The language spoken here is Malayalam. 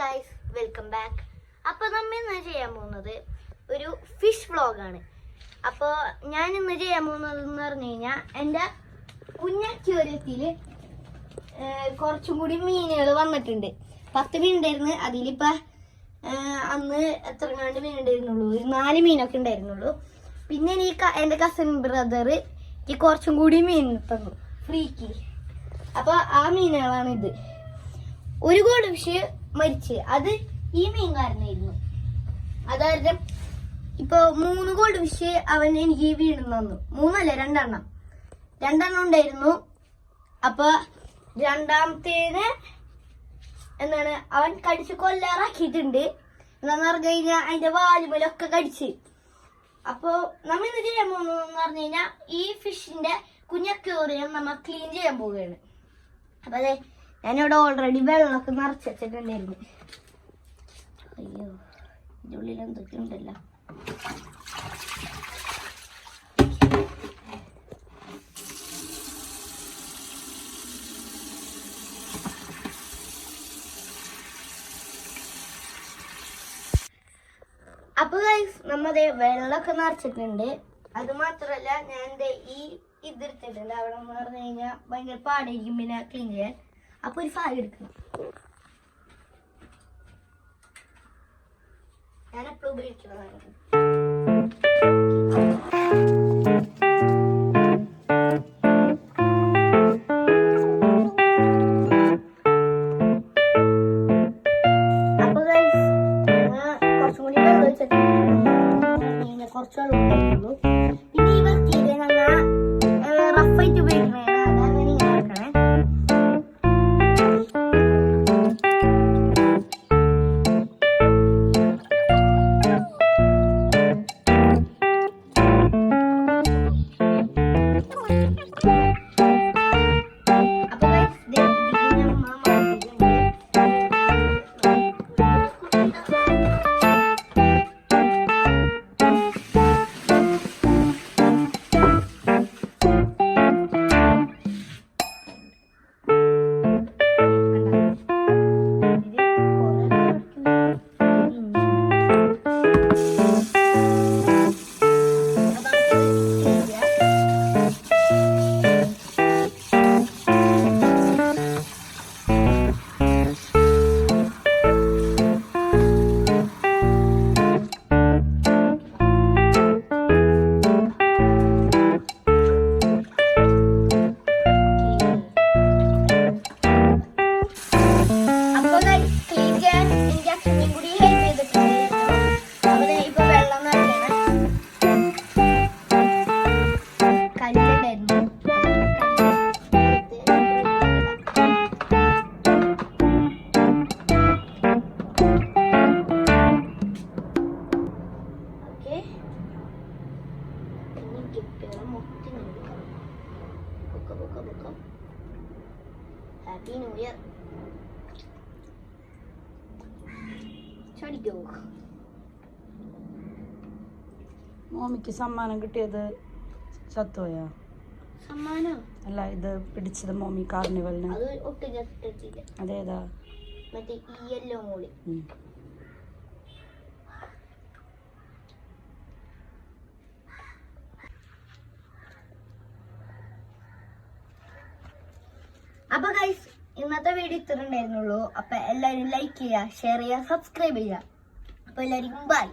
Guys, welcome back. അപ്പോൾ നമ്മൾ ഇന്ന് ചെയ്യാൻ പോകുന്നത് ഒരു ഫിഷ് വ്ളോഗാണ്. അപ്പോൾ ഞാൻ ഇന്ന് ചെയ്യാൻ പോകുന്നതെന്ന് പറഞ്ഞു കഴിഞ്ഞാൽ എൻ്റെ കുഞ്ഞക്യൂരത്തിൽ കുറച്ചും കൂടി മീനുകൾ വന്നിട്ടുണ്ട്. 10 മീൻ ഉണ്ടായിരുന്നു. അതിലിപ്പോൾ അന്ന് എത്ര കണ്ട് മീൻ ഉണ്ടായിരുന്നുള്ളൂ, ഒരു 4 മീനൊക്കെ ഉണ്ടായിരുന്നുള്ളൂ. പിന്നെ എൻ്റെ കസിൻ ബ്രദർ എനിക്ക് കുറച്ചും കൂടി മീൻ തന്നു ഫ്രീക്ക്. അപ്പോൾ ആ മീനുകളാണ് ഇത്. ഒരു ഗോൾഡ് ഫിഷ് മരിച്ച്, അത് ഈ മീൻകാരനായിരുന്നു. അതായത് ഇപ്പോൾ 3 ഗോൾഡ് ഫിഷ് അവൻ എനിക്ക് വീണ്ടും തന്നു. 3 അല്ല, 2 എണ്ണം ഉണ്ടായിരുന്നു. അപ്പൊ രണ്ടാമത്തേന് എന്താണ് അവൻ കടിച്ച് കൊല്ലാറാക്കിയിട്ടുണ്ട്. എന്താന്ന് പറഞ്ഞു കഴിഞ്ഞാൽ അതിന്റെ വാലുമലൊക്കെ കടിച്ച്. അപ്പോൾ നമ്മൾ ഇന്ന് ചെയ്യാൻ പോകുന്നതെന്ന് പറഞ്ഞു കഴിഞ്ഞാൽ ഈ ഫിഷിന്റെ കുഞ്ഞക്യൂറിയം നമ്മൾ ക്ലീൻ ചെയ്യാൻ പോവുകയാണ്. അപ്പൊ അതെ, ഞാനിവിടെ ഓൾറെഡി വെള്ളമൊക്കെ നിറച്ച് വെച്ചിട്ടുണ്ടായിരുന്നു. അയ്യോ, ഇതിൻ്റെ ഉള്ളിൽ എന്തൊക്കെ ഉണ്ടല്ലോ. അപ്പൊ നമ്മതെ വെള്ളമൊക്കെ നിറച്ചിട്ടുണ്ട്. അത് മാത്രല്ല ഞാൻ ഈ ഇതെടുത്തിട്ടുണ്ട്. അവിടെ എന്ന് പറഞ്ഞു കഴിഞ്ഞാൽ ഭയങ്കര പാടായിരിക്കും പിന്നെ ക്ലീൻ ചെയ്യാൻ. അപ്പൊ ഒരു ഫയൽ എടുക്കണം. ഞാൻ എപ്പോഴും ഉപയോഗിക്കുന്നതാണ്. അപ്പൊ കുറച്ചും കൂടി വെള്ളം ഒഴിച്ചിട്ട് കുറച്ച് വെള്ളം ഉപയോഗിക്കുള്ളൂ. പിന്നെ ഈ വൃത്തിയിൽ ഞങ്ങൾ റഫായിട്ട് ഉപയോഗിക്കണേ. അതാണ് ഇങ്ങനെ വെക്കണേ. Happy new year. മോമിക്ക് സമ്മാനം കിട്ടിയത് ചത്തുപോയാ? സമ്മാനോ? അല്ല, ഇത് പിടിച്ചത് മോമി കാർണിവലിന്. അത് ഒട്ടും ചത്തിട്ടില്ല. അതേതാ? മറ്റേ ഈ യെല്ലോ മോളി. അപ്പൊ ഗൈസ്, ഇന്നത്തെ വീഡിയോ ഇത്ര ഉണ്ടായിരുന്നുള്ളൂ. അപ്പൊ എല്ലാവരും ലൈക്ക് ചെയ്യുക, ഷെയർ ചെയ്യുക, സബ്സ്ക്രൈബ് ചെയ്യുക. അപ്പൊ എല്ലാവർക്കും ബൈ.